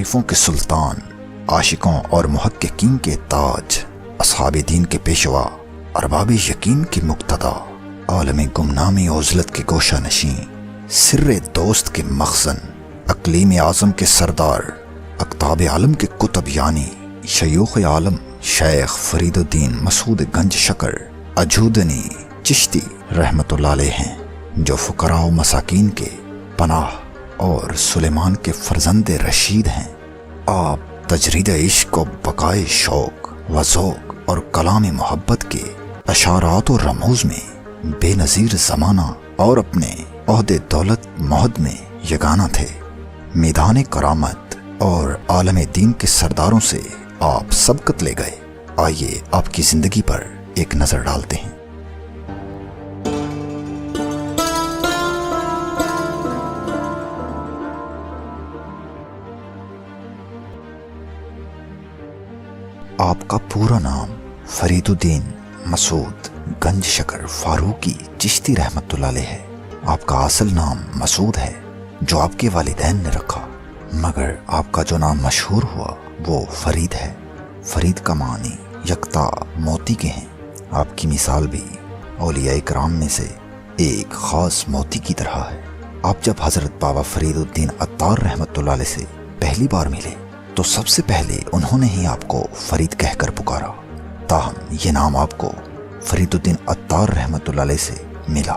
आरिफों के सुल्तान, आशिकों और मुहक्किकीन के ताज, असहाब दीन के पेशवा, अरबाब यकीन की मुक्तदा, आलम गुमनामी ओज़लत के गोशा नशीं, सिर्रे दोस्त के मखज़न, अक़लीम आज़म के सरदार, अक़ताब आलम के कुतुब यानी शयूख़ आलम शेख फरीदुद्दीन मसूद गंज शकर अजूदनी चिश्ती रहमतुल्लाह अलैह हैं, जो फ़ुक़रा व मसाकीन के पनाह और सुलेमान के फ़र्ज़ंद रशीद हैं। आप तजरीद इश्क़ व बक़ाए शौक़ व ज़ौक़ और कलाम मोहब्बत के अशारात और रमूज़ में बेनज़ीर ज़माना और अपने ओहदे दौलत महद में यगाना थे। मैदान करामत और आलम दीन के सरदारों से आप सबकत ले गए। आइए आपकी ज़िंदगी पर एक नज़र डालते हैं। आपका पूरा नाम फरीदुद्दीन मसूद गंज शकर फारूकी चिश्ती रहमतुल्लाह अलैह है। आपका असल नाम मसूद है, जो आपके वालिदैन ने रखा, मगर आपका जो नाम मशहूर हुआ वो फरीद है। फरीद का मानी यकता मोती के हैं। आपकी मिसाल भी औलिया इकराम में से एक ख़ास मोती की तरह है। आप जब हज़रत बाबा फरीदुद्दीन अत्तार रहमतुल्लाह अलैह से पहली बार मिले तो सबसे पहले उन्होंने ही आपको फरीद कहकर पुकारा। ताहम ये नाम आपको फरीदुद्दीन अत्तार रहमतुल्लाह अलैह से मिला।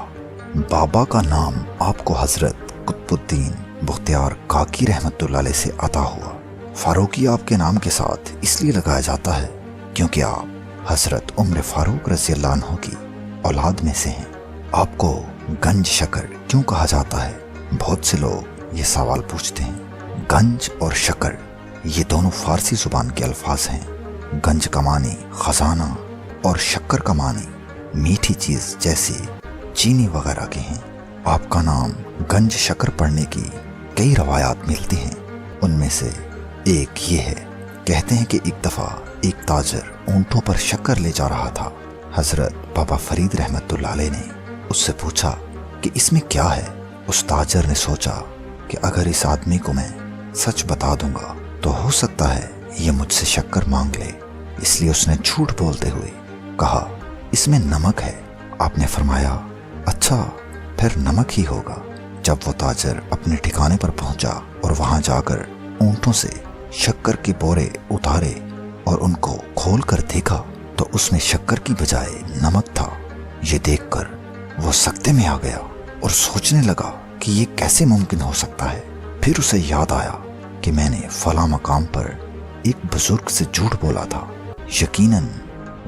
बाबा का नाम आपको हज़रत कुतुबुद्दीन बुख्तियार काकी रहमतुल्लाह अलैह से अता हुआ। फारूकी आपके नाम के साथ इसलिए लगाया जाता है क्योंकि आप हज़रत उम्र फारूक रज़ी अल्लाह अन्हु की औलाद में से हैं। आपको गंज शकर क्यों कहा जाता है? बहुत से लोग ये सवाल पूछते हैं। गंज और शकर ये दोनों फारसी ज़ुबान के अल्फाज हैं। गंज का मानी ख़जाना और शक्कर का मानी मीठी चीज़ जैसे चीनी वगैरह के हैं। आपका नाम गंज शकर पढ़ने की कई रवायात मिलती हैं। उनमें से एक ये है, कहते हैं कि एक दफ़ा एक ताजर ऊँटों पर शक्कर ले जा रहा था। हज़रत बाबा फरीद रहमतुल्लाह अलैह ने उससे पूछा कि इसमें क्या है। उस ताजर ने सोचा कि अगर इस आदमी को मैं सच बता दूंगा तो हो सकता है ये मुझसे शक्कर मांग ले, इसलिए उसने झूठ बोलते हुए कहा इसमें नमक है। आपने फरमाया अच्छा, फिर नमक ही होगा। जब वो ताजर अपने ठिकाने पर पहुंचा और वहां जाकर ऊँटों से शक्कर के बोरे उतारे और उनको खोल कर देखा तो उसमें शक्कर की बजाय नमक था। ये देखकर वो सकते में आ गया और सोचने लगा कि ये कैसे मुमकिन हो सकता है। फिर उसे याद आया कि मैंने फला मकाम पर एक बुजुर्ग से झूठ बोला था। यकीनन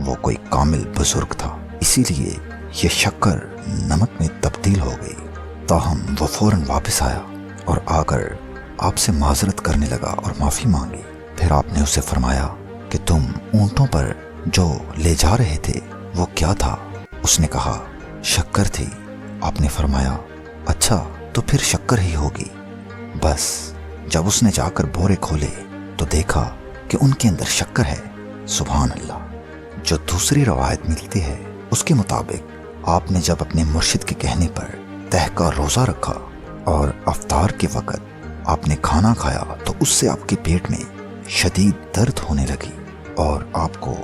वो कोई कामिल बुजुर्ग था, इसीलिए ये शक्कर नमक में तब्दील हो गई। ताहम वो फौरन वापस आया और आकर आपसे माजरत करने लगा और माफ़ी मांगी। फिर आपने उसे फरमाया कि तुम ऊँटों पर जो ले जा रहे थे वो क्या था? उसने कहा शक्कर थी। आपने फरमाया अच्छा, तो फिर शक्कर ही होगी। बस जब उसने जाकर बोरे खोले तो देखा कि उनके अंदर शक्कर है। सुभान अल्लाह। जो दूसरी रवायत मिलती है उसके मुताबिक आपने जब अपने मुर्शिद के कहने पर तह का रोज़ा रखा और अफ्तार के वक़्त आपने खाना खाया तो उससे आपके पेट में शदीद दर्द होने लगी और आपको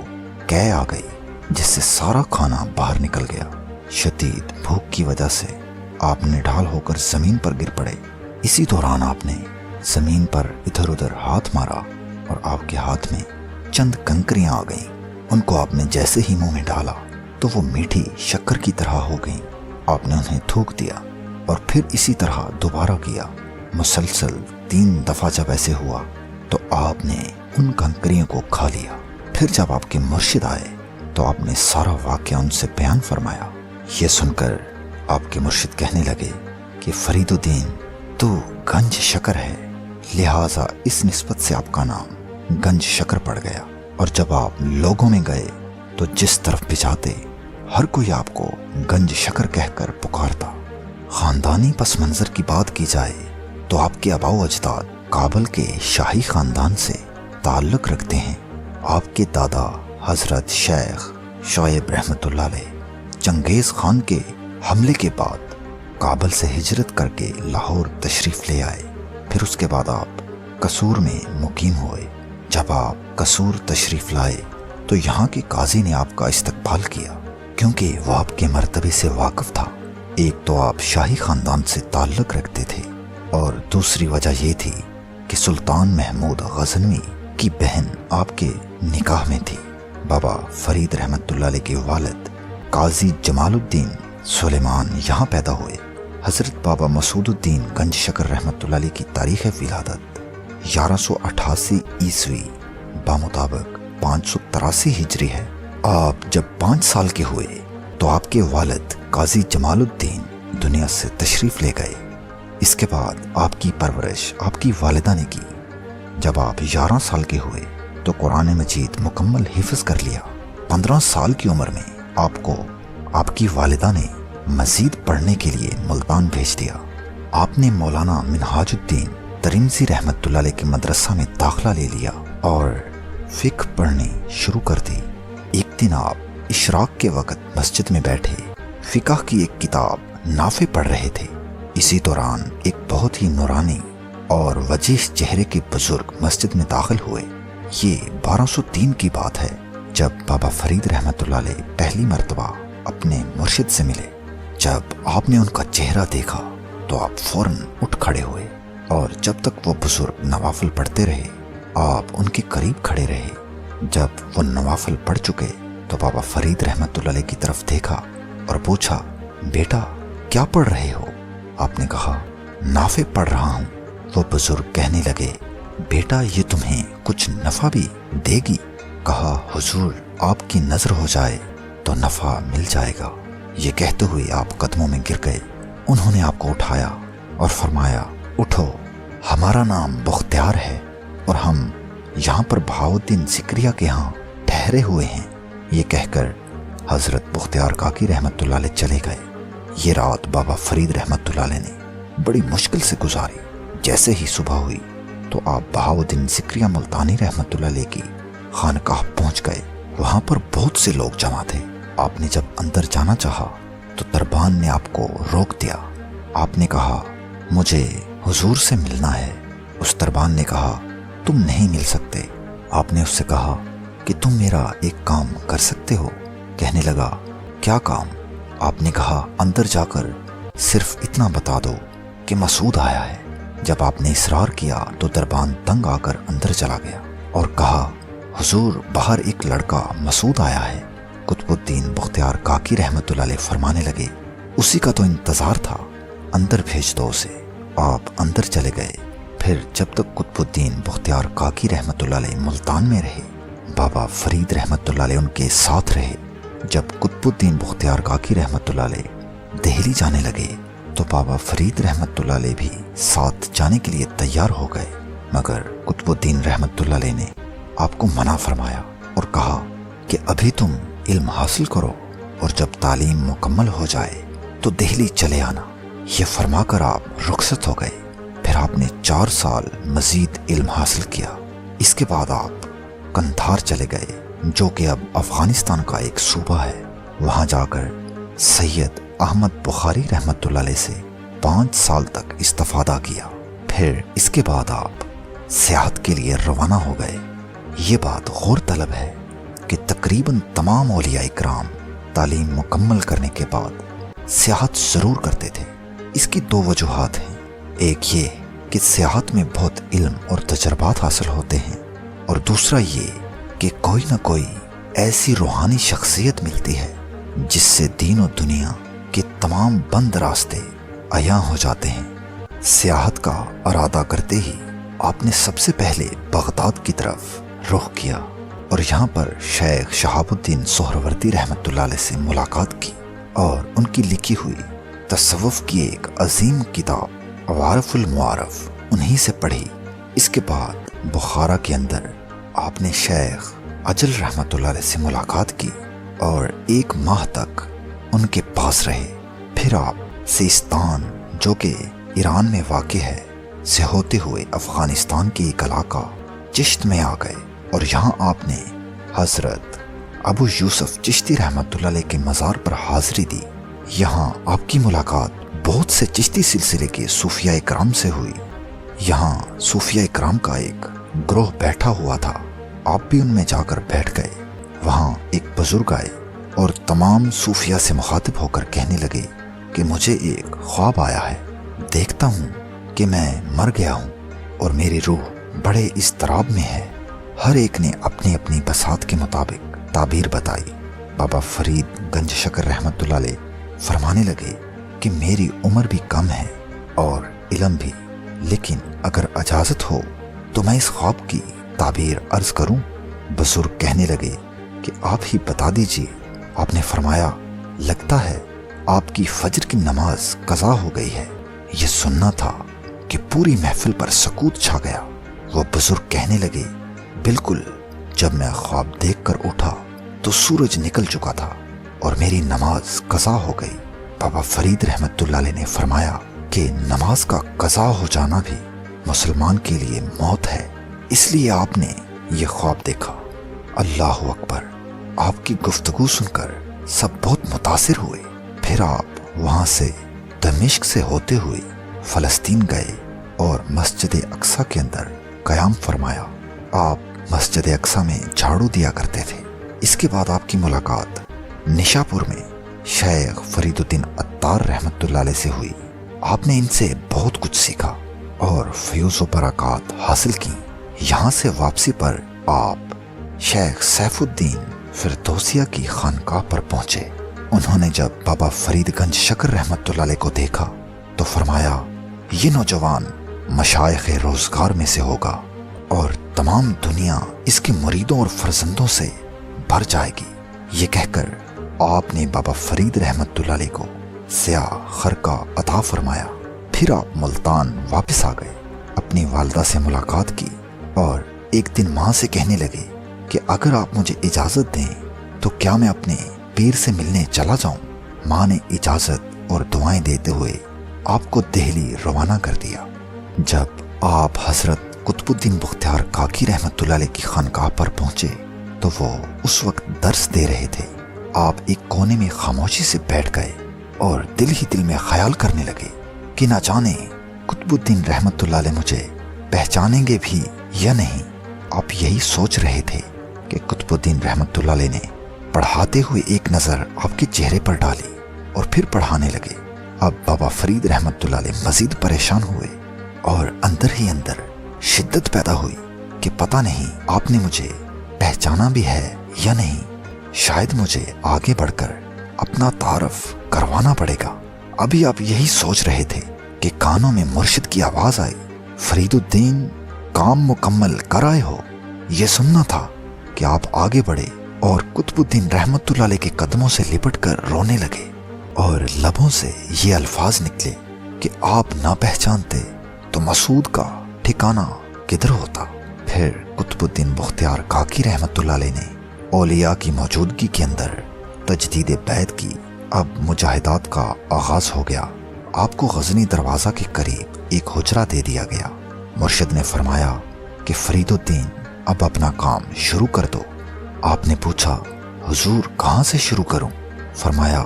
कै आ गई, जिससे सारा खाना बाहर निकल गया। शदीद भूख की वजह से आप निढाल होकर ज़मीन पर गिर पड़े। इसी दौरान आपने ज़मीन पर इधर उधर हाथ मारा और आपके हाथ में चंद कंकरियां आ गईं। उनको आपने जैसे ही मुंह में डाला तो वो मीठी शक्कर की तरह हो गईं। आपने उन्हें थूक दिया और फिर इसी तरह दोबारा किया। मुसलसल 3 दफ़ा जब ऐसे हुआ तो आपने उन कंकरियों को खा लिया। फिर जब आपके मुर्शिद आए तो आपने सारा वाक़या उनसे बयान फरमाया। ये सुनकर आपके मुर्शिद कहने लगे कि फरीदुद्दीन तू गंज शकर है, लिहाजा इस निस्बत से आपका नाम गंज शकर पड़ गया। और जब आप लोगों में गए तो जिस तरफ भी जाते हर कोई आपको गंज शकर कहकर पुकारता। ख़ानदानी पस मंज़र की बात की जाए तो आपके आबाओ अजदाद काबल के शाही ख़ानदान से ताल्लुक़ रखते हैं। आपके दादा हज़रत शेख शोएब रहमतुल्लाह अलैह चंगेज़ ख़ान के हमले के बाद काबल से हिजरत करके लाहौर तशरीफ़ ले आए। फिर उसके बाद आप कसूर में मुकीम हुए। जब आप कसूर तशरीफ लाए तो यहाँ के काजी ने आपका इस्तकबाल किया, क्योंकि वो आपके मर्तबे से वाकिफ था। एक तो आप शाही खानदान से ताल्लुक़ रखते थे और दूसरी वजह ये थी कि सुल्तान महमूद गजनवी की बहन आपके निकाह में थी। बाबा फरीद रहमतुल्लाह अलैह के वालिद काजी जमालुद्दीन सुलेमान यहाँ पैदा हुए। हज़रत बाबा मसूदुद्दीन गंज शकर रहमतुल्लाह अलैह की तारीख़ विलादत 1188 ईस्वी बामुताबिक 583 हिजरी है। आप जब 5 साल के हुए तो आपके वालिद काजी जमालुद्दीन दुनिया से तशरीफ़ ले गए। इसके बाद आपकी परवरिश आपकी वालिदा ने की। जब आप 11 साल के हुए तो कुरान मजीद मुकम्मल हिफ्ज़ कर लिया। 15 साल की उम्र में आपको आपकी वालिदा ने मजीद पढ़ने के लिए मुल्तान भेज दिया। आपने मौलाना मिनहाजुद्दीन तरिमज़ी रहमतुल्लाह अलैह के मदरसा में दाखिला ले लिया और फ़िक़्ह पढ़नी शुरू कर दी। एक दिन आप इशराक के वक़्त मस्जिद में बैठे फ़िक़्ह की एक किताब नाफ़े पढ़ रहे थे। इसी दौरान एक बहुत ही नूरानी और वजीह चेहरे के बुजुर्ग मस्जिद में दाखिल हुए। ये 1203 की बात है, जब बाबा फरीद रहमतुल्लाह अलैह पहली मर्तबा अपने मुर्शिद से मिले। जब आपने उनका चेहरा देखा तो आप फौरन उठ खड़े हुए और जब तक वो बुजुर्ग नवाफिल पढ़ते रहे आप उनके करीब खड़े रहे। जब वो नवाफिल पढ़ चुके तो बाबा फरीद रहमतुल्लाह अलैह की तरफ देखा और पूछा, बेटा क्या पढ़ रहे हो? आपने कहा, नाफे पढ़ रहा हूँ। वो बुजुर्ग कहने लगे, बेटा ये तुम्हें कुछ नफा भी देगी? कहा, हुजूर आपकी नजर हो जाए तो नफा मिल जाएगा। ये कहते हुए आप कदमों में गिर गए। उन्होंने आपको उठाया और फरमाया, उठो, हमारा नाम बख्तियार है और हम यहाँ पर बहाउद्दीन ज़िक्रिया के यहाँ ठहरे हुए हैं। ये कहकर हजरत बख्तियार काकी रहमतुल्लाह अलैह चले गए। ये रात बाबा फरीद रहमतुल्लाह अलैह ने बड़ी मुश्किल से गुजारी। जैसे ही सुबह हुई तो आप बहाउद्दीन ज़िक्रिया मुल्तानी रहमतुल्लाह अलैह की खानकाह पहुँच गए। वहाँ पर बहुत से लोग जमा थे। आपने जब अंदर जाना चाहा तो दरबान ने आपको रोक दिया। आपने कहा, मुझे हुजूर से मिलना है। उस दरबान ने कहा, तुम नहीं मिल सकते। आपने उससे कहा कि तुम मेरा एक काम कर सकते हो। कहने लगा, क्या काम? आपने कहा, अंदर जाकर सिर्फ इतना बता दो कि मसूद आया है। जब आपने इसरार किया तो दरबान तंग आकर अंदर चला गया और कहा, हुजूर बाहर एक लड़का मसूद आया है। कुतुबुद्दीन बख्तियार काकी रहमतुल्लाह अलैह फरमाने लगे, उसी का तो इंतजार था, अंदर भेज दो उसे। आप अंदर चले गए। फिर जब तक कुतुबुद्दीन बख्तियार काकी रहमतुल्लाह अलैह मुल्तान में रहे, बाबा फरीद रहमतुल्लाह अलैह उनके साथ रहे। जब कुतुबुद्दीन बख्तियार काकी रहमतुल्लाह अलैह दिल्ली जाने लगे तो बाबा फरीद रहमतुल्लाह अलैह भी साथ जाने के लिए तैयार हो गए, मगर कुतुबुद्दीन रहमतुल्लाह अलैह ने आपको मना फरमाया और कहा कि अभी तुम इल्म हासिल करो और जब तालीम मुकम्मल हो जाए तो दिल्ली चले आना। ये फरमाकर आप रुखसत हो गए। फिर आपने 4 साल मजीद इल्म हासिल किया। इसके बाद आप कंधार चले गए, जो कि अब अफगानिस्तान का एक सूबा है। वहाँ जाकर सैयद अहमद बुखारी रहमतुल्लाह अलैह से 5 साल तक इस्तिफादा किया। फिर इसके बाद आप सियाहत के लिए रवाना हो गए। ये बात गौर तलब है कि तकरीबन तमाम औलिया इकराम तालीम मुकम्मल करने के बाद सियाहत ज़रूर करते थे। इसकी 2 वजूहात हैं। एक ये कि सियाहत में बहुत इल्म और तजर्बात हासिल होते हैं, और दूसरा ये कि कोई ना कोई ऐसी रूहानी शख्सियत मिलती है जिससे दीन और दुनिया के तमाम बंद रास्ते अयां हो जाते हैं। सियाहत का इरादा करते ही आपने सबसे पहले बगदाद की तरफ रुख किया और यहाँ पर शेख शहाबुद्दीन सोहरवर्दी रहमतुल्लाह अलैह से मुलाकात की और उनकी लिखी हुई तसव्वुफ की एक अजीम किताब वारिफुल मुआरफ उन्हीं से पढ़ी। इसके बाद बुखारा के अंदर आपने शेख अजल रहमतुल्लाह अलैह से मुलाकात की और 1 माह तक उनके पास रहे। फिर आप सिस्तान, जो कि ईरान में वाक़ है, से होते हुए अफगानिस्तान के एक इलाका चिश्त में आ गए और यहाँ आपने हज़रत अबू यूसुफ चिश्ती रहमतुल्लाह अलैह के मज़ार पर हाज़री दी। यहाँ आपकी मुलाकात बहुत से चिश्ती सिलसिले के सूफिया इकराम से हुई। यहाँ सूफिया इकराम का एक ग्रोह बैठा हुआ था। आप भी उनमें जाकर बैठ गए। वहाँ एक बुजुर्ग आए और तमाम सूफिया से मुखातिब होकर कहने लगे कि मुझे एक ख्वाब आया है। देखता हूँ कि मैं मर गया हूँ और मेरी रूह बड़े इस्तराब में है। हर एक ने अपनी अपनी बसात के मुताबिक ताबीर बताई। बाबा फरीद गंज शकर रहमतुल्लाह अलैह फरमाने लगे कि मेरी उम्र भी कम है और इल्म भी, लेकिन अगर इजाजत हो तो मैं इस ख्वाब की ताबीर अर्ज करूं। बुजुर्ग कहने लगे कि आप ही बता दीजिए। आपने फरमाया, लगता है आपकी फजर की नमाज कज़ा हो गई है। ये सुनना था कि पूरी महफिल पर सकूत छा गया। वो बुजुर्ग कहने लगे, बिल्कुल, जब मैं ख्वाब देख कर उठा तो सूरज निकल चुका था और मेरी नमाज कज़ा हो गई। बाबा फरीद रहमतुल्लाह अलैह ने फरमाया कि नमाज का कज़ा हो जाना भी मुसलमान के लिए मौत है, इसलिए आपने ये ख्वाब देखा। अल्लाह अकबर। आपकी गुफ्तगू सुनकर सब बहुत मुतासिर हुए। फिर आप वहाँ से दमिश्क से होते हुए फ़लस्तीन गए और मस्जिद अक्सा के अंदर क़याम फरमाया। आप मस्जिद अक्सा में झाड़ू दिया करते थे। इसके बाद आपकी मुलाकात निशापुर में शेख फरीदुद्दीन अत्तार रहमतुल्लाह अलैह से हुई। आपने इनसे बहुत कुछ सीखा और फ़यूज़ व बरक़ात हासिल की। यहाँ से वापसी पर आप शेख सैफुद्दीन फिरदौसिया की खानकाह पर पहुंचे। उन्होंने जब बाबा फरीद गंज शकर रहमतुल्लाह अलैह को देखा तो फरमाया, ये नौजवान मशाइख़ रोज़गार में से होगा और तमाम दुनिया इसके मुरीदों और फर्जंदों से भर जाएगी। ये कहकर आपने बाबा फरीद रहमतुल्लाह अलैह को स्याह खरका अता फरमाया। फिर आप मुल्तान वापस आ गए, अपनी वालदा से मुलाकात की और एक दिन माँ से कहने लगे कि अगर आप मुझे इजाज़त दें तो क्या मैं अपने पीर से मिलने चला जाऊं। माँ ने इजाज़त और दुआएं देते हुए आपको दिल्ली रवाना कर दिया। जब आप हजरत कुतुबुद्दीन बख्तियार काकी रहमतुल्लाह अलैह की खानकाह पर पहुंचे तो वो उस वक्त दर्स दे रहे थे। आप एक कोने में खामोशी से बैठ गए और दिल ही दिल में ख्याल करने लगे कि ना जाने कुतुबुद्दीन रहमतुल्लाह अलैह मुझे पहचानेंगे भी या नहीं। आप यही सोच रहे थे कि कुतुबुद्दीन रहमतुल्लाह अलैह ने पढ़ाते हुए एक नज़र आपके चेहरे पर डाली और फिर पढ़ाने लगे। अब बाबा फरीद रहमतुल्लाह अलैह मजीद परेशान हुए और अंदर ही अंदर शिद्दत पैदा हुई कि पता नहीं आपने मुझे पहचाना भी है या नहीं। शायद मुझे आगे बढ़कर अपना तारफ करवाना पड़ेगा। अभी आप यही सोच रहे थे कि कानों में मुर्शिद की आवाज आई, फरीदुद्दीन, काम मुकम्मल कर आए हो। ये सुनना था कि आप आगे बढ़े और कुतुबुद्दीन रहमतुल्लाह अलैह के कदमों से लिपटकर रोने लगे और लबों से ये अल्फाज निकले कि आप ना पहचानते तो मसूद का ठिकाना किधर होता। फिर कुतुबुद्दीन बख्तियार काकी रहमतुल्लाह अलैह ने औलिया की मौजूदगी के अंदर तजदीद बैत की। अब मुजाहिदात का आगाज हो गया। आपको गजनी दरवाज़ा के करीब एक हुजरा दे दिया गया। मुर्शिद ने फरमाया कि फरीदुद्दीन, अब अपना काम शुरू कर दो। आपने पूछा, हुजूर कहाँ से शुरू करूं? फरमाया,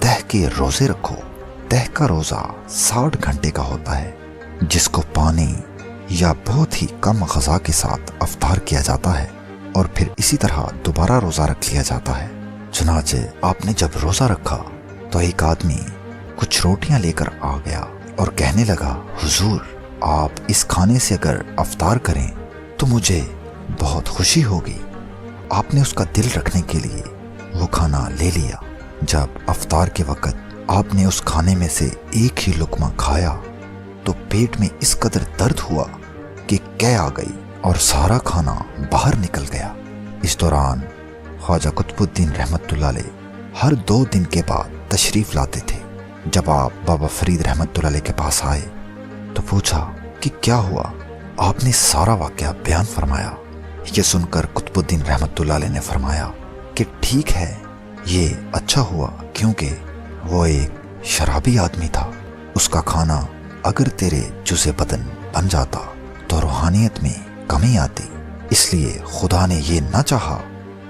तह के रोज़े रखो। तह का रोज़ा 60 घंटे का होता है, जिसको पानी या बहुत ही कम ग़ज़ा के साथ अफ्तार किया जाता है और फिर इसी तरह दोबारा रोज़ा रख लिया जाता है। चुनाचे आपने जब रोज़ा रखा तो एक आदमी कुछ रोटियां लेकर आ गया और कहने लगा, हुजूर, आप इस खाने से अगर अफ्तार करें तो मुझे बहुत खुशी होगी। आपने उसका दिल रखने के लिए वो खाना ले लिया। जब अफ्तार के वक़्त आपने उस खाने में से एक ही लुक़मा खाया तो पेट में इस कदर दर्द हुआ कि कै आ गई और सारा खाना बाहर निकल गया। इस दौरान ख्वाजा कुतुबुद्दीन रहमतुल्लाह अलैह हर 2 दिन के बाद तशरीफ़ लाते थे। जब आप बाबा फरीद रहमतुल्लाह अलैह के पास आए तो पूछा कि क्या हुआ। आपने सारा वाक़या बयान फरमाया। ये सुनकर कुतुबुद्दीन रहमतुल्लाह अलैह ने फरमाया कि ठीक है, ये अच्छा हुआ, क्योंकि वो एक शराबी आदमी था। उसका खाना अगर तेरे जुज़े बदन बन जाता तो रूहानियत में कमी आती, इसलिए खुदा ने ये ना चाहा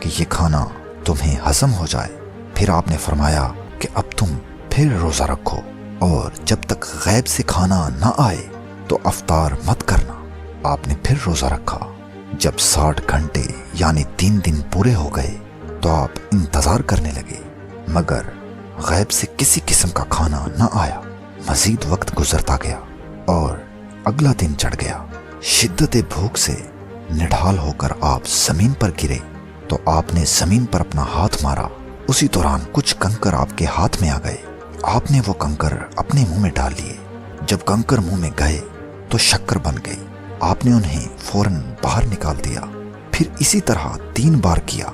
कि ये खाना तुम्हें हजम हो जाए। फिर आपने फरमाया कि अब तुम फिर रोज़ा रखो और जब तक गैब से खाना ना आए تو افطار مت کرنا۔ آپ نے پھر روزہ رکھا۔ جب 60 گھنٹے یعنی 3 دن پورے ہو گئے تو آپ انتظار کرنے لگے، مگر غیب سے کسی قسم کا کھانا نہ آیا۔ مزید وقت گزرتا گیا اور اگلا دن چڑھ گیا۔ شدت بھوک سے نڈھال ہو کر آپ زمین پر گرے تو آپ نے زمین پر اپنا ہاتھ مارا۔ اسی دوران کچھ کنکر آپ کے ہاتھ میں آ گئے۔ آپ نے وہ کنکر اپنے منہ میں ڈال لیے۔ جب کنکر منہ میں گئے تو شکر بن گئی۔ آپ نے انہیں فوراً باہر نکال دیا۔ پھر اسی طرح 3 بار کیا۔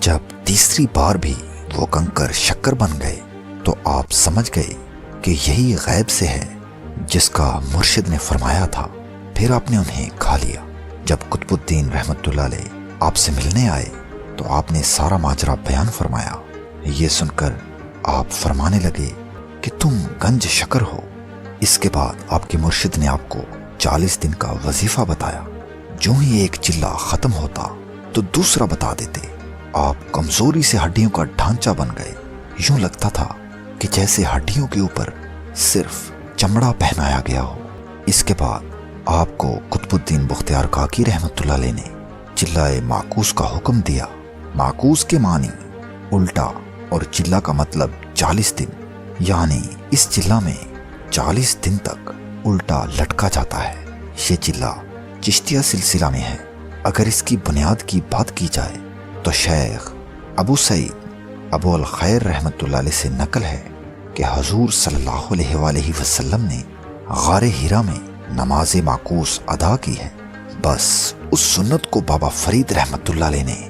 جب تیسری بار بھی وہ کنکر شکر بن گئے تو آپ سمجھ گئے کہ یہی غیب سے ہے جس کا مرشد نے فرمایا تھا۔ پھر آپ نے انہیں کھا لیا۔ جب قطب الدین رحمت اللہ علیہ آپ سے ملنے آئے تو آپ نے سارا ماجرا بیان فرمایا۔ یہ سن کر آپ فرمانے لگے کہ تم گنج شکر ہو۔ اس کے بعد آپ کے مرشد نے آپ کو 40 دن کا وظیفہ بتایا۔ جو ہی ایک چلہ ختم ہوتا تو دوسرا بتا دیتے۔ آپ کمزوری سے ہڈیوں کا ڈھانچہ بن گئے۔ یوں لگتا تھا کہ جیسے ہڈیوں کے اوپر صرف چمڑا پہنایا گیا ہو۔ اس کے بعد آپ کو قطب الدین بختیار کاکی رحمت اللہ علیہ نے چلہ معکوس کا حکم دیا۔ معکوس کے معنی الٹا اور چلہ کا مطلب 40 دن، یعنی اس چلہ میں 40 دن تک الٹا لٹکا جاتا ہے۔ یہ چلہ چشتیہ سلسلہ میں ہے۔ اگر اس کی بنیاد کی بات کی جائے تو شیخ ابو سعید ابو الخیر رحمت اللہ علیہ سے نقل ہے کہ حضور صلی اللہ علیہ وآلہ وسلم نے غار ہیرا میں نماز معکوس ادا کی ہے۔ بس اس سنت کو بابا فرید رحمت اللہ علیہ نے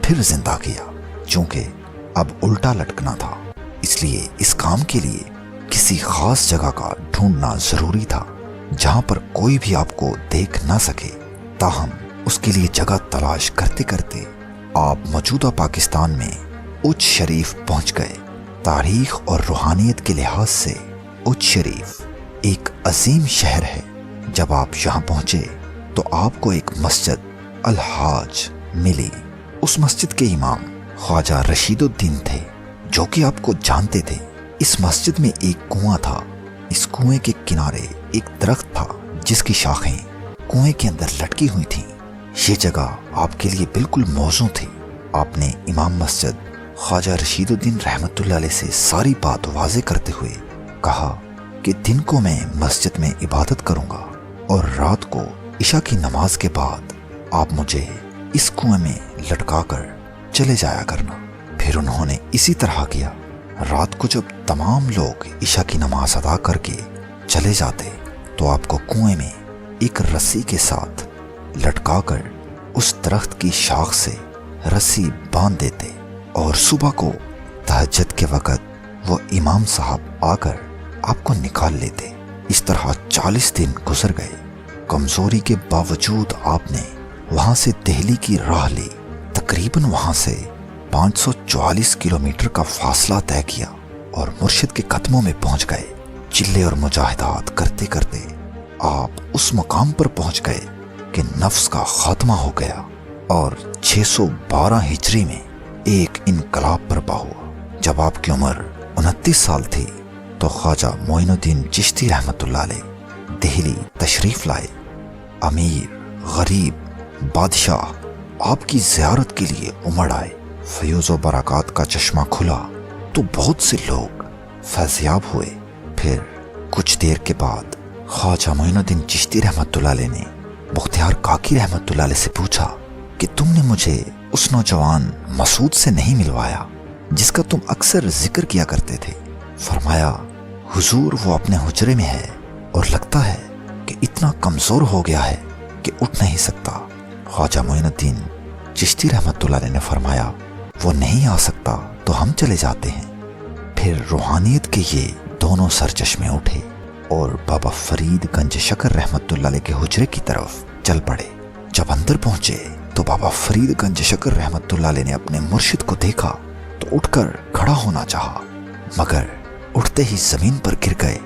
پھر زندہ کیا، چونکہ اب الٹا لٹکنا تھا، اس لیے اس کام کے لیے کسی خاص جگہ کا ڈھونڈنا ضروری تھا جہاں پر کوئی بھی آپ کو دیکھ نہ سکے۔ تاہم اس کے لیے جگہ تلاش کرتے کرتے آپ موجودہ پاکستان میں اچ شریف پہنچ گئے۔ تاریخ اور روحانیت کے لحاظ سے اچ شریف ایک عظیم شہر ہے۔ جب آپ یہاں پہنچے تو آپ کو ایک مسجد الحاج ملی۔ اس مسجد کے امام خواجہ رشید الدین تھے، جو کہ آپ کو جانتے تھے۔ اس مسجد میں ایک کنواں تھا۔ اس کنویں کے کنارے ایک درخت تھا جس کی شاخیں کنویں کے اندر لٹکی ہوئی تھیں۔ یہ جگہ آپ کے لیے بالکل موزوں تھی۔ آپ نے امام مسجد خواجہ رشید الدین رحمت اللہ علیہ سے ساری بات واضح کرتے ہوئے کہا کہ دن کو میں مسجد میں عبادت کروں گا اور رات کو عشاء کی نماز کے بعد آپ مجھے اس کنویں میں لٹکا کر چلے جایا کرنا۔ پھر انہوں نے اسی طرح کیا۔ رات کو جب تمام لوگ عشاء کی نماز ادا کر کے چلے جاتے تو آپ کو کنویں میں ایک رسی کے ساتھ لٹکا کر اس درخت کی شاخ سے رسی باندھ دیتے، اور صبح کو تہجد کے وقت وہ امام صاحب آ کر آپ کو نکال لیتے۔ اس طرح 40 دن گزر گئے۔ کمزوری کے باوجود آپ نے وہاں سے دہلی کی راہ لی۔ تقریباً وہاں سے 544 کلومیٹر کا فاصلہ طے کیا اور مرشد کے قدموں میں پہنچ گئے۔ چلے اور مجاہدات کرتے کرتے آپ اس مقام پر پہنچ گئے کہ نفس کا خاتمہ ہو گیا، اور 612 ہجری میں ایک انقلاب برپا ہوا۔ جب آپ کی عمر 29 سال تھی تو خواجہ معین الدین چشتی رحمت اللہ علیہ دہلی تشریف لائے۔ امیر، غریب، بادشاہ آپ کی زیارت کے لیے امڑ آئے۔ فیوز و برکات کا چشمہ کھلا تو بہت سے لوگ فیضیاب ہوئے۔ پھر کچھ دیر کے بعد خواجہ معین الدین چشتی رحمت اللہ علیہ نے بختیار کاکی رحمت اللہ علیہ سے پوچھا کہ تم نے مجھے اس نوجوان مسعود سے نہیں ملوایا جس کا تم اکثر ذکر کیا کرتے تھے؟ فرمایا، حضور وہ اپنے حجرے میں ہے اور لگتا ہے کہ اتنا کمزور ہو گیا ہے کہ اٹھ نہیں سکتا۔ خواجہ معین الدین چشتی رحمت اللہ علیہ نے فرمایا، وہ نہیں آ سکتا تو ہم چلے جاتے ہیں۔ پھر روحانیت کے یہ دونوں سرچشمے اٹھے اور بابا فرید گنج شکر رحمت اللہ علیہ کے حجرے کی طرف چل پڑے۔ جب اندر پہنچے تو بابا فرید گنج شکر رحمت اللہ علیہ نے اپنے مرشد کو دیکھا تو اٹھ کر کھڑا ہونا چاہا، مگر اٹھتے ہی زمین پر گر گئے،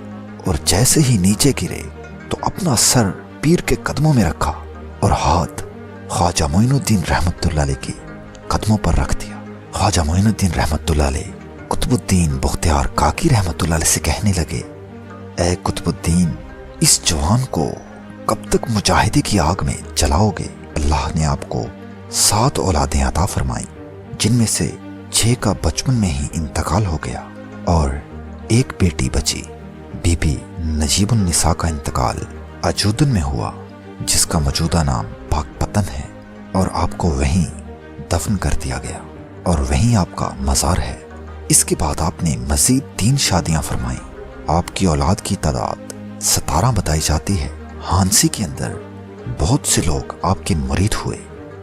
اور جیسے ہی نیچے گرے تو اپنا سر پیر کے قدموں میں رکھا اور ہاتھ خواجہ معین الدین رحمت اللہ علیہ کے قدموں پر رکھ دیا۔ خواجہ معین الدین رحمت اللہ علیہ قطب الدین بختیار کاکی رحمت اللہ علیہ سے کہنے لگے، اے قطب الدین، اس جوان کو कब तक मुजाहिदे की आग में जलाओगे? अल्लाह ने आपको 7 औलादें अता फरमाई, जिनमें से 6 का बचपन में ही इंतकाल हो गया और एक बेटी बची। बीबी नजीबुन निसा का इंतकाल अजूदन में हुआ, जिसका मौजूदा नाम पाकपतन है, और आपको वहीं दफन कर दिया गया और वहीं आपका मज़ार है। इसके बाद आपने मज़ीद 3 शादियां फरमाई। आपकी औलाद की तादाद 17 बताई जाती है। हांसी के अंदर बहुत से लोग आपके मुरीद हुए।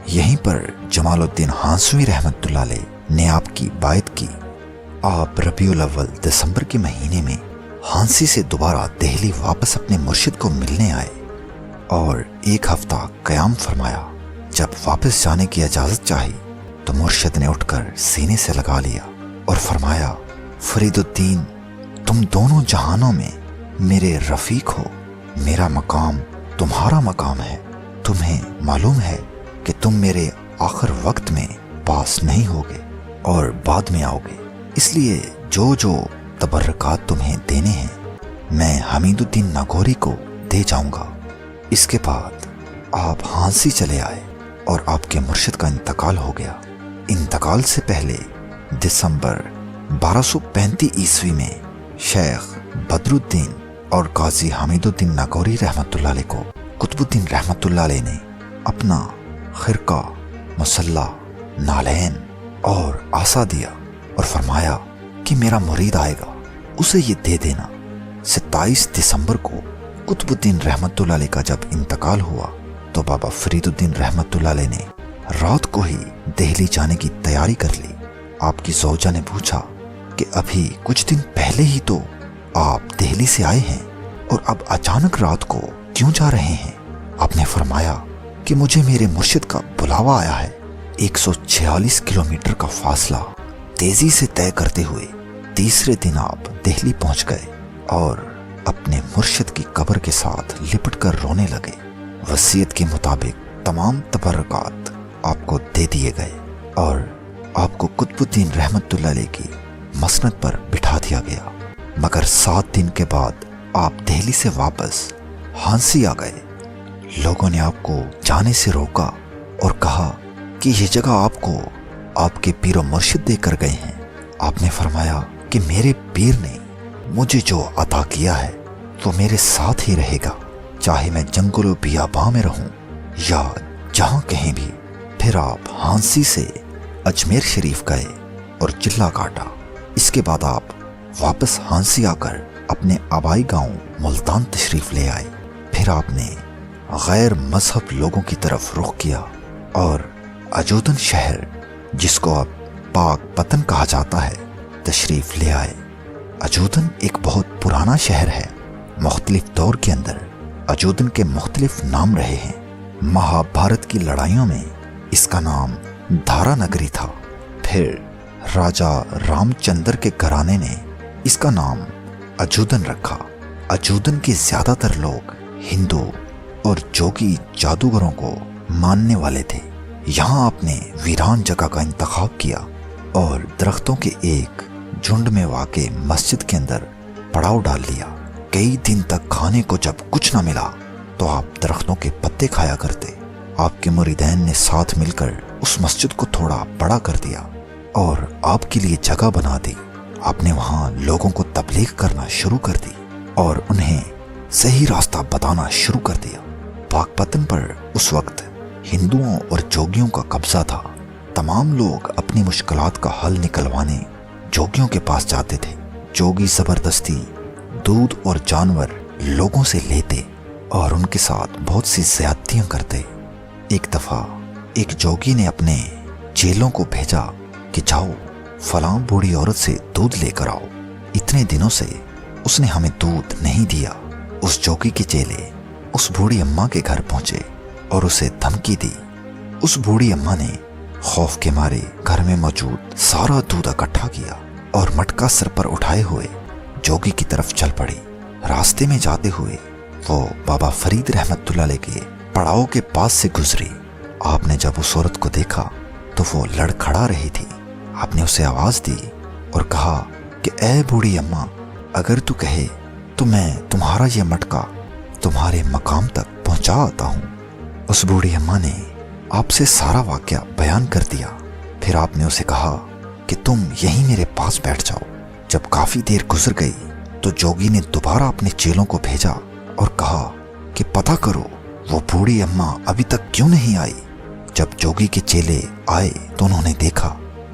यहीं पर जमालुद्दीन हांसवी रहमतुल्लाह अलैह ने आपकी बायत की। आप रबीउल अव्वल दिसंबर के महीने में हांसी से दोबारा दिल्ली वापस अपने मुर्शिद को मिलने आए और 1 हफ्ता क़याम फरमाया। जब वापस जाने की इजाज़त चाही तो मुर्शिद ने उठकर सीने से लगा लिया और फरमाया, फरीदुद्दीन, तुम दोनों जहानों में मेरे रफ़ीक हो। मेरा मकाम तुम्हारा मकाम है। तुम्हें मालूम है कि तुम मेरे आखिर वक्त में पास नहीं होगे और बाद में आओगे, इसलिए जो जो तबर्रकात तुम्हें देने हैं मैं हमीदुद्दीन नागौरी को दे जाऊंगा। इसके बाद आप हांसी चले आए और आपके मुर्शिद का इंतकाल हो गया। इंतकाल से पहले दिसंबर 1235 ईस्वी में शेख बदरुद्दीन और काजी हमीदुद्दीन नागौरी रहमतुल्लाह अलैह को कुतुबुद्दीन रहमतुल्लाह अलैह ने अपना खिरका, मुसल्ला, नालैन और आसा दिया और फरमाया कि मेरा मुरीद आएगा, उसे ये दे देना। 27 दिसंबर को कुतुबुद्दीन रहमतुल्लाह अलैह का जब इंतकाल हुआ तो बाबा फरीदुद्दीन रहमतुल्लाह अलैह ने रात को ही दिल्ली जाने की तैयारी कर ली। आपकी ज़ौजा ने पूछा कि अभी कुछ दिन पहले ही तो आप दिल्ली से आए हैं और अब अचानक रात को क्यों जा रहे हैं? आपने फरमाया कि मुझे मेरे मुर्शिद का बुलावा आया है। 146 किलोमीटर का फासला तेजी से तय करते हुए तीसरे दिन आप दिल्ली पहुंच गए और अपने मुर्शिद की कब्र के साथ लिपट कर रोने लगे। वसीयत के मुताबिक तमाम तबर्रकात आपको दे दिए गए और आपको कुतुबुद्दीन रहमतुल्लाह अलैह की मसनद पर बिठा दिया गया। मगर 7 दिन के बाद आप दिल्ली से वापस हांसी आ गए। लोगों ने आपको जाने से रोका और कहा कि यह जगह आपको आपके पीर और मुर्शिद देकर गए हैं। आपने फरमाया कि मेरे पीर ने मुझे जो अता किया है वो मेरे साथ ही रहेगा, चाहे मैं जंगल और बियाबा में रहूं या जहां कहीं भी। फिर आप हांसी से अजमेर शरीफ गए और चिल्ला काटा। इसके बाद आप वापस हांसी आकर अपने आबाई गांव मुल्तान तशरीफ ले आए। फिर आपने गैर मजहब लोगों की तरफ रुख किया और अजूदन शहर, जिसको अब पाकपतन कहा जाता है, तशरीफ ले आए। अजूदन एक बहुत पुराना शहर है। मुख्तलिफ दौर के अंदर अजूदन के मुख्तलिफ नाम रहे हैं। महाभारत की लड़ाइयों में इसका नाम धारा नगरी था। फिर राजा रामचंद्र के घराने ने इसका नाम अजूदन रखा। अजूदन के ज्यादातर लोग हिंदू और जोगी जादूगरों को मानने वाले थे। यहाँ आपने वीरान जगह का इंतखाब किया और दरख्तों के एक झुंड में वाक़े मस्जिद के अंदर पड़ाव डाल लिया। कई दिन तक खाने को जब कुछ न मिला तो आप दरख्तों के पत्ते खाया करते। आपके मुरीदैन ने साथ मिलकर उस मस्जिद को थोड़ा बड़ा कर दिया और आपके लिए जगह बना दी। आपने वहाँ लोगों को तबलीग करना शुरू कर दी और उन्हें सही रास्ता बताना शुरू कर दिया। पाकपतन पर उस वक्त हिंदुओं और जोगियों का कब्जा था। तमाम लोग अपनी मुश्किलात का हल निकलवाने जोगियों के पास जाते थे। जोगी जबरदस्ती दूध और जानवर लोगों से लेते और उनके साथ बहुत सी ज्यादतियां करते। एक दफा एक जोगी ने अपने चेलों को भेजा कि जाओ फलां बूढ़ी औरत से दूध लेकर आओ। इतने दिनों से उसने हमें दूध नहीं दिया। उस जोगी के चेले उस बूढ़ी अम्मा के घर पहुंचे और उसे धमकी दी। उस बूढ़ी अम्मा ने खौफ के मारे घर में मौजूद सारा दूध इकट्ठा किया और मटका सर पर उठाए हुए जोगी की तरफ चल पड़ी। रास्ते में जाते हुए वो बाबा फरीद रहमतुल्लाह अलैह के पड़ाव के पास से गुजरी। आपने जब उस औरत को देखा तो वो लड़खड़ा रही थी। आपने उसे आवाज दी और कहा कि ए बूढ़ी अम्मा, अगर तू कहे तो मैं तुम्हारा यह मटका तुम्हारे मकाम तक पहुंचा आता हूं। उस बूढ़ी अम्मा ने आपसे सारा वाकया बयान कर दिया। फिर आपने उसे कहा कि तुम यहीं मेरे पास बैठ जाओ। जब काफी देर गुजर गई तो जोगी ने दोबारा अपने चेलों को भेजा और कहा कि पता करो वो बूढ़ी अम्मा अभी तक क्यों नहीं आई। जब जोगी के चेले आए तो उन्होंने देखा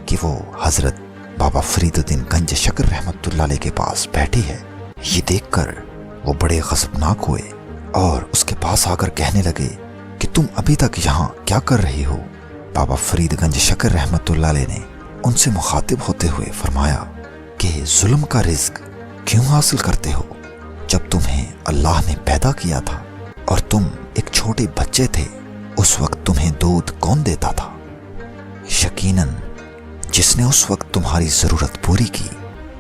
कि वो हजरत बाबा फरीदुद्दीन गंज शकर रहमतुल्लाह अलैह के पास बैठी है। ये देखकर वो बड़े गज़बनाक हुए और उसके पास आकर कहने लगे कि तुम अभी तक यहाँ क्या कर रही हो। बाबा फरीदगंज शकर रहमतुल्लाह अलैह ने उनसे मुखातिब होते हुए फरमाया कि जुल्म का रिज्क क्यों हासिल करते हो जब तुम्हें अल्लाह ने पैदा किया था और तुम एक छोटे बच्चे थे। उस वक्त तुम्हें दूध कौन देता था? यकीनन जिसने उस वक्त तुम्हारी जरूरत पूरी की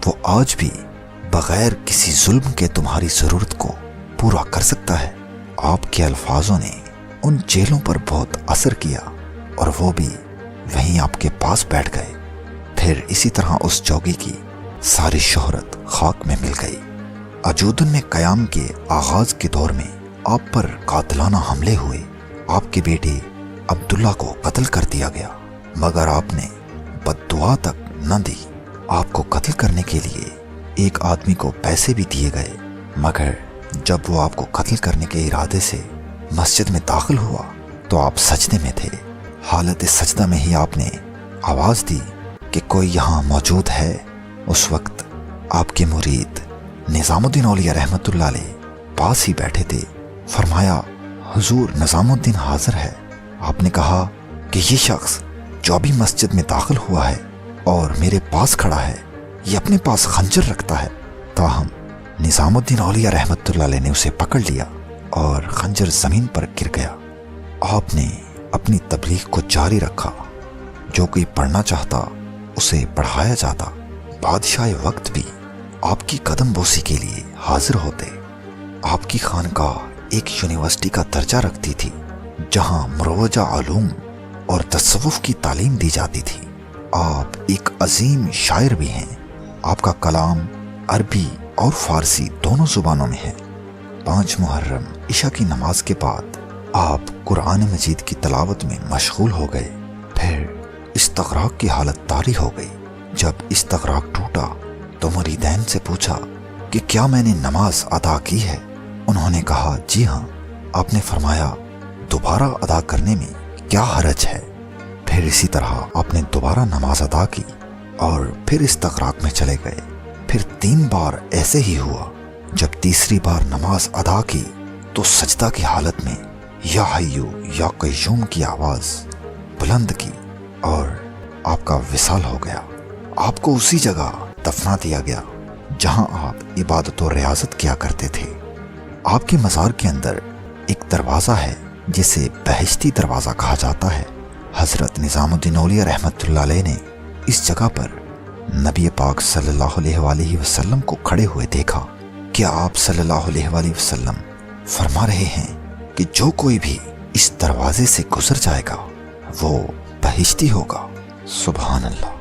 वो आज भी बगैर किसी जुल्म के तुम्हारी जरूरत को पूरा कर सकता है। आपके अल्फाजों ने उन चेलों पर बहुत असर किया और वो भी वहीं आपके पास बैठ गए। फिर इसी तरह उस जोगी की सारी शोहरत खाक में मिल गई। अजूदुन क़याम के आगाज के दौर में आप पर कातिलाना हमले हुए। आपके बेटे अब्दुल्ला को कत्ल कर दिया गया, मगर आपने बद्दुआ तक न दी। आपको कत्ल करने के लिए एक आदमी को पैसे भी दिए गए, मगर जब वो आपको कत्ल करने के इरादे से मस्जिद में दाखिल हुआ तो आप सजदे में थे। हालत सजदा में ही आपने आवाज दी कि कोई यहाँ मौजूद है। उस वक्त आपके मुरीद निजामुद्दीन औलिया रहमतुल्लाह अलैह पास ही बैठे थे। फरमाया, हुजूर निजामुद्दीन हाजिर है। आपने कहा कि ये शख्स जो अभी मस्जिद में दाखिल हुआ है और मेरे पास खड़ा है, ये अपने पास खंजर रखता है। ताहम निजामुद्दीन औलिया रहमतुल्लाह अलैह ने उसे पकड़ लिया और खंजर जमीन पर गिर गया। आपने अपनी तबलीग को जारी रखा। जो कोई पढ़ना चाहता उसे पढ़ाया जाता। बादशाह वक्त भी आपकी कदम बोसी के लिए हाजिर होते। आपकी खानकाह एक यूनिवर्सिटी का दर्जा रखती थी जहां मुरवजा आलूम और तसव्वुफ की तालीम दी जाती थी। आप एक अजीम शायर भी हैं। आपका कलाम अरबी और फारसी दोनों जुबानों में है। 5 मुहर्रम इशा की नमाज के बाद आप कुरान मजीद की तलावत में मशगूल हो गए। फिर इस्तगराक की हालत तारी हो गई। जब इस्तगराक टूटा तो मुरीदैन से पूछा कि क्या मैंने नमाज अदा की है? उन्होंने कहा, जी हाँ। आपने फरमाया, दोबारा अदा करने में क्या हरज है? फिर इसी तरह आपने दोबारा नमाज अदा की और फिर इस्तगराक में चले गए। फिर 3 बार ऐसे ही हुआ। जब तीसरी बार नमाज अदा की तो सजदा की हालत में या हय्यू या कय्यूम की आवाज बुलंद की और आपका विसाल हो गया। आपको उसी जगह दफना दिया गया जहां आप इबादत और रियाजत किया करते थे। आपके मज़ार के अंदर एक दरवाज़ा है जिसे बहिश्ती दरवाज़ा कहा जाता है। हज़रत निज़ामुद्दीन औलिया रहमतुल्लाह अलैह ने इस जगह पर नबी पाक सल्लल्लाहु अलैहि वसल्लम को खड़े हुए देखा। क्या आप सल्लल्लाहु अलैहि वसल्लम फरमा रहे हैं कि जो कोई भी इस दरवाजे से गुजर जाएगा वो बहिश्ती होगा। सुभान अल्लाह।